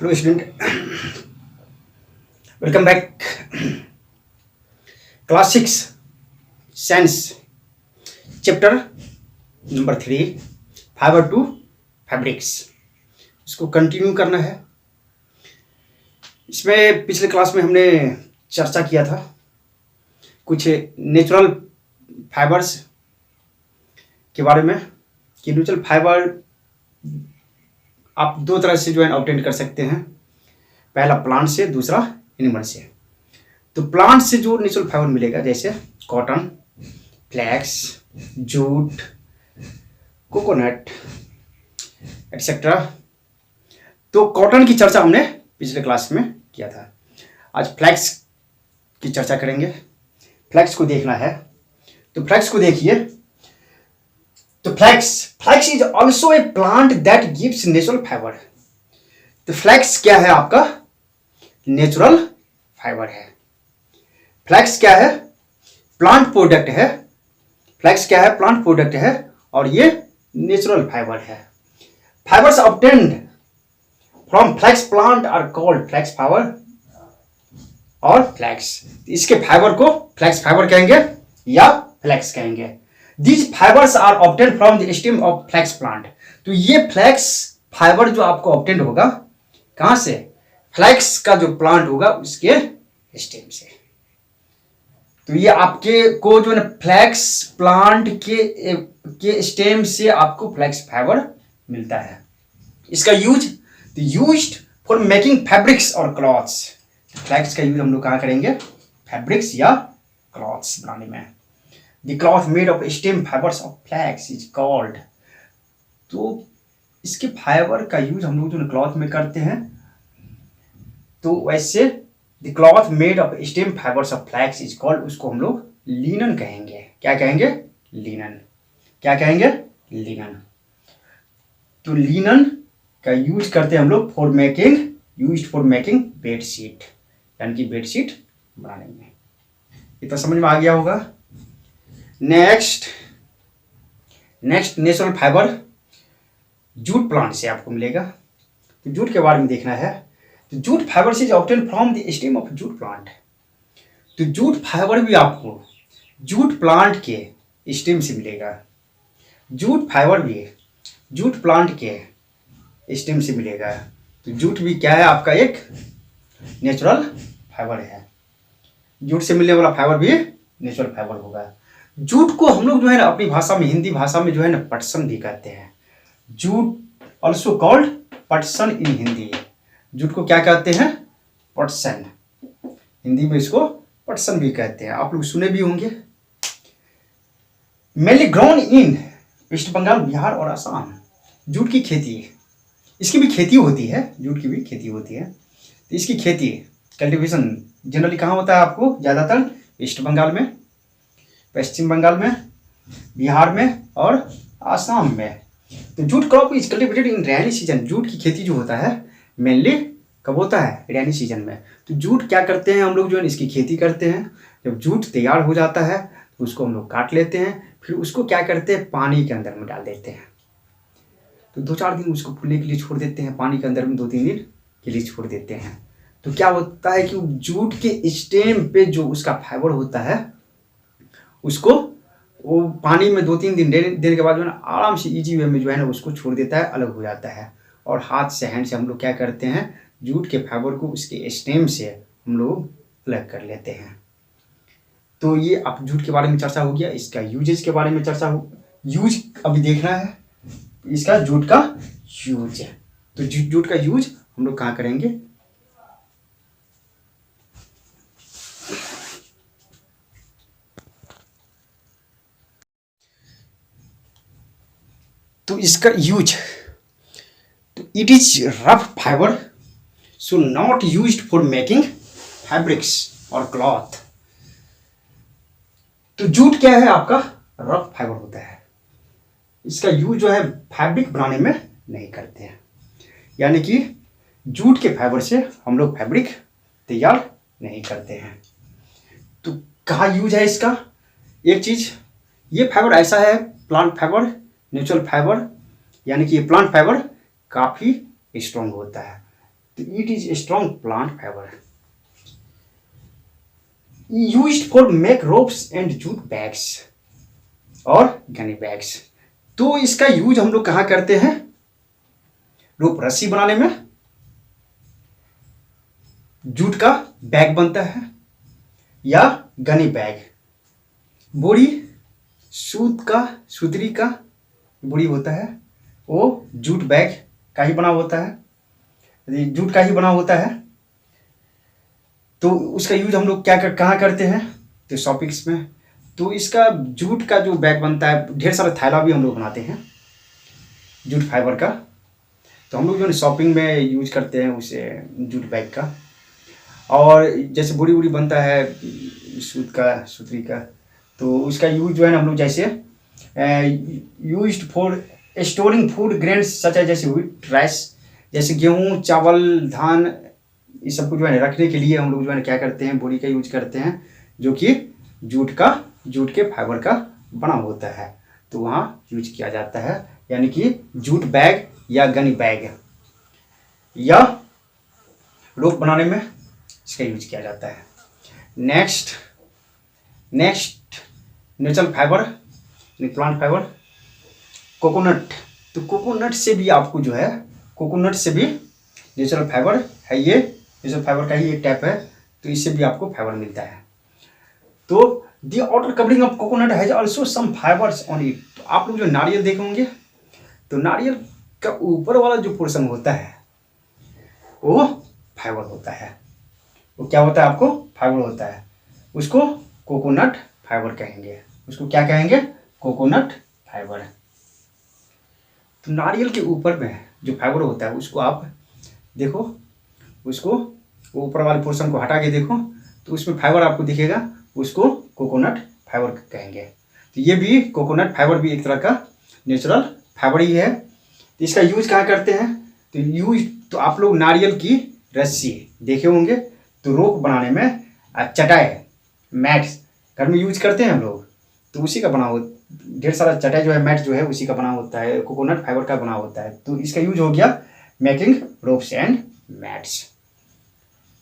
Hello student, welcome back. Class 6 science chapter number 3 fibre to fabrics, इसको continue करना है। इसमें पिछले क्लास में हमने चर्चा किया था कुछ नेचुरल फाइबर्स के बारे में कि नेचुरल फाइबर आप दो तरह से जो है ऑब्टेन कर सकते हैं, पहला प्लांट से, दूसरा एनिमल से। तो प्लांट से जो नेचुरल फाइबर मिलेगा जैसे cotton, flax, jute, coconut etcetera. तो कॉटन की चर्चा हमने पिछले क्लास में किया था। आज फ्लैक्स की चर्चा करेंगे। फ्लैक्स को देखना है तो फ्लैक्स को देखिए। तो flax is also a plant that gives natural fibre. तो फ्लैक्स क्या है? आपका नेचुरल फाइबर है। फ्लैक्स क्या है? प्लांट प्रोडक्ट है। फ्लैक्स क्या है? प्लांट प्रोडक्ट है और ये नेचुरल फाइबर है। Fibres obtained from flax plant are called flax fibre और फ्लैक्स। इसके फाइबर को फ्लैक्स फाइबर कहेंगे या फ्लैक्स कहेंगे। These fibres are obtained from the stem of flax plant. तो ये फ्लैक्स फाइबर जो आपको ऑब्टेन्ड होगा कहां से? फ्लैक्स का जो प्लांट होगा उसके स्टेम से। तो ये आपके को जो है फ्लैक्स प्लांट के स्टेम से आपको फ्लैक्स फाइबर मिलता है। इसका यूज्ड फॉर मेकिंग फैब्रिक्स और क्लॉथ्स। फ्लैक्स का यूज हम लोग कहाँ करेंगे? फैब्रिक्स या क्लॉथ्स बनाने में। The cloth made of stem fibres of flax is called. तो इसके फाइबर का यूज हम लोग जो क्लॉथ में करते हैं, तो वैसे the cloth made of stem fibres of flax is called, उसको हम लोग लिनन कहेंगे। क्या कहेंगे? लिनन। क्या कहेंगे? लिनन। तो लिनन का यूज करते हैं हम लोग फॉर मेकिंग बेडशीट, यानी कि बेडशीट बनाने में। इतना समझ में आ गया होगा। Next natural fibre jute plant से आपको मिलेगा। तो जूट के बारे में देखना है। तो जूट फाइबर से obtain from the stem of jute plant. तो जूट फाइबर भी आपको जूट प्लांट के स्टेम से मिलेगा। जूट फाइबर भी जूट प्लांट के स्टेम से मिलेगा। तो जूट भी क्या है? आपका एक नेचुरल फाइबर है। जूट से मिलने वाला फाइबर भी नेचुरल फाइबर होगा। जूट को हम लोग जो है ना अपनी भाषा में, हिंदी भाषा में जो है ना पटसन भी कहते हैं। जूट ऑल्सो कॉल्ड पटसन इन हिंदी। जूट को क्या कहते हैं? पटसन। हिंदी में इसको पटसन भी कहते हैं। आप लोग सुने भी होंगे। Mainly grown in West Bengal, Bihar और असम। जूट की खेती, इसकी भी खेती होती है। जूट की भी खेती होती है। तो इसकी खेती कल्टीवेशन जनरली कहाँ होता है? आपको ज़्यादातर वेस्ट बंगाल में, पश्चिम बंगाल में, बिहार में और आसाम में। तो jute crop is cultivated in rainy season. Jute की खेती जो होता है मेनली कब होता है? रेनी सीजन में। तो जूट क्या करते हैं हम लोग जो है इसकी खेती करते हैं। जब जूट तैयार हो जाता है तो उसको हम लोग काट लेते हैं, फिर उसको क्या करते हैं? पानी के अंदर में डाल देते हैं। तो 2-4 दिन उसको फूलने के लिए छोड़ देते हैं, पानी के अंदर में 2-3 दिन के लिए छोड़ देते हैं। तो क्या होता है कि जूट के स्टेम पे जो उसका फाइबर होता है उसको वो पानी में 2-3 दिन देने के बाद जो है ना आराम से इजी वे में जो है ना उसको छोड़ देता है, अलग हो जाता है। और हाथ से, हैंड से हम लोग क्या करते हैं? जूट के फाइबर को उसके स्टेम से हम लोग अलग कर लेते हैं। तो ये आप जूट के बारे में चर्चा हो गया। इसका यूजेज के बारे में चर्चा हो, यूज अभी देखना है इसका, जूट का यूज। तो जूट का यूज हम लोग कहाँ करेंगे? तो इसका यूज, तो it is rough fibre so not used for making fabrics और क्लॉथ। तो जूट क्या है? आपका रफ फाइबर होता है। इसका यूज जो है फैब्रिक बनाने में नहीं करते हैं, यानी कि जूट के फाइबर से हम लोग फैब्रिक तैयार नहीं करते हैं। तो कहाँ यूज है इसका? एक चीज, ये फाइबर ऐसा है, प्लांट फाइबर, नेचुरल फाइबर, यानी कि ये प्लांट फाइबर काफ़ी स्ट्रॉन्ग होता है। तो it is strong plant fibre used for make ropes and jute bags और गनी बैग्स। तो इसका यूज हम लोग कहाँ करते हैं? रोप रस्सी बनाने में, जूट का बैग बनता है, या गनी बैग बोरी, सुतरी का बोरी होता है, वो जूट बैग का ही बना होता है, जूट का ही बना होता है। तो उसका यूज हम लोग कहाँ करते हैं? तो शॉपिंग्स में। तो इसका जूट का जो बैग बनता है, ढेर सारा थैला भी हम लोग बनाते हैं जूट फाइबर का। तो हम लोग जो है शॉपिंग में यूज करते हैं उसे जूट बैग का। और जैसे बोरी वोरी बनता है सुतरी का, तो उसका यूज जो है ना हम लोग जैसे used for storing food grains सच है, जैसे व्हीट राइस, जैसे गेहूँ चावल धान, इस सबको जो है रखने के लिए हम लोग जो है क्या करते हैं? बोरी का यूज करते हैं, जो कि जूट के फाइबर का बना होता है। तो वहाँ यूज किया जाता है, यानी कि जूट बैग या गनी बैग या रोप बनाने में इसका यूज किया जाता है। Next natural fibre, plant fibre, coconut. तो कोकोनट से भी आपको जो है, कोकोनट से भी नेचुरल फाइबर है, ये नेचुरल फाइबर का ही एक टाइप है। तो इससे भी आपको फाइबर मिलता है। तो the outer covering of coconut has also some fibres on it. तो आप लोग जो नारियल देखे होंगे, तो नारियल का ऊपर वाला जो पोर्शन होता है वो फाइबर होता है। वो क्या होता है? आपको फाइबर होता है। उसको कोकोनट फाइबर कहेंगे। उसको क्या कहेंगे? Coconut fibre. तो नारियल के ऊपर में जो फाइबर होता है उसको आप देखो, उसको ऊपर वाले पोर्शन को हटा के देखो, तो उसमें फाइबर आपको दिखेगा, उसको कोकोनट फाइबर कहेंगे। तो ये भी कोकोनट फाइबर भी एक तरह का नेचुरल फाइबर ही है। तो इसका यूज कहाँ करते हैं? तो आप लोग नारियल की रस्सी देखे होंगे, तो रोप बनाने में, चटाई मैट घर में यूज करते हैं हम लोग, तो उसी का बना हो, ढेर सारा चटाई जो है, मैट जो है उसी का बना होता है, कोकोनट फाइबर का बना होता है। तो इसका यूज हो गया मेकिंग रोप्स एंड मैट्स,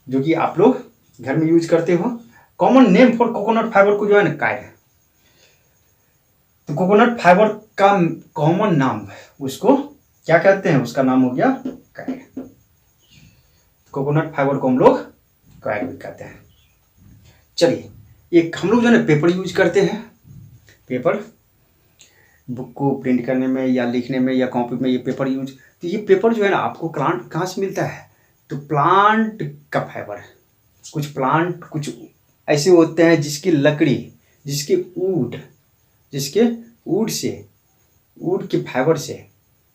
जो कि आप लोग घर में यूज करते हो। Common name for coconut fibre को जो है ना काइड। तो कोकोनट फाइबर का कॉमन नाम उसको क्या कहते हैं? उसका नाम हो गया काइड। कोकोनट फाइबर को हम लोग काइड भी कहते हैं। चलिए, एक हम लोग जो है ना पेपर यूज करते हैं। पेपर बुक को प्रिंट करने में या लिखने में या कॉपी में ये पेपर यूज। तो ये पेपर जो है ना आपको प्लांट कहाँ से मिलता है? तो प्लांट का फाइबर। कुछ ऐसे होते हैं जिसकी लकड़ी, जिसके वुड के फाइबर से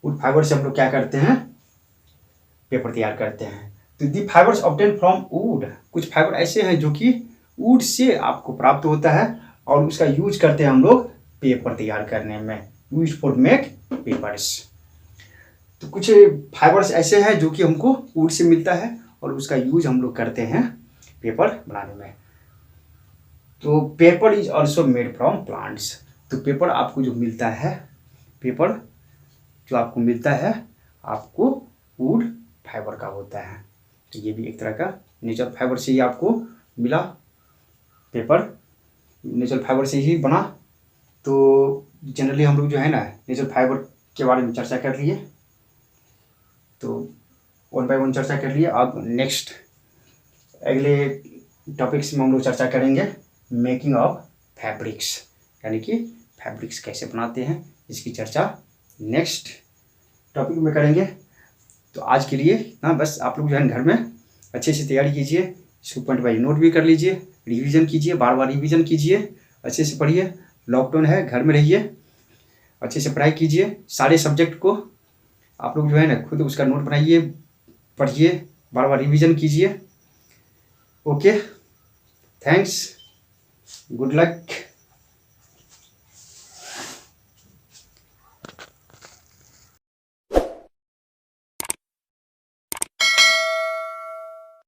हम लोग क्या करते हैं? पेपर तैयार करते हैं। तो दी फाइबर्स ऑब्टेन फ्रॉम वुड। कुछ फाइबर ऐसे हैं जो कि वुड से आपको प्राप्त होता है और उसका यूज करते हैं हम लोग पेपर तैयार करने में, यूज फॉर मेक पेपर्स। तो कुछ फाइबर्स ऐसे हैं जो कि हमको वुड से मिलता है और उसका यूज हम लोग करते हैं पेपर बनाने में। तो paper is also made from plants. तो पेपर आपको जो मिलता है, आपको वुड फाइबर का होता है। तो ये भी एक तरह का नेचुरल फाइबर से ही आपको मिला, पेपर नेचुरल फाइबर से ही बना। तो जनरली हम लोग जो है ना नेचुरल फाइबर के बारे में चर्चा कर लिए, तो 1 बाय 1 चर्चा कर लिए। अब नेक्स्ट अगले टॉपिक्स में हम लोग चर्चा करेंगे मेकिंग ऑफ फैब्रिक्स, यानी कि फैब्रिक्स कैसे बनाते हैं, इसकी चर्चा नेक्स्ट टॉपिक में करेंगे। तो आज के लिए ना बस, आप लोग जो है घर में अच्छे से तैयारी कीजिए, इसको पॉइंट बाई नोट भी कर लीजिए, रिवीजन कीजिए, बार बार रिवीजन कीजिए, अच्छे से पढ़िए। लॉकडाउन है, घर में रहिए, अच्छे से पढ़ाई कीजिए। सारे सब्जेक्ट को आप लोग जो है ना खुद उसका नोट बनाइए, पढ़िए, बार बार रिवीजन कीजिए। Okay, thanks, good luck.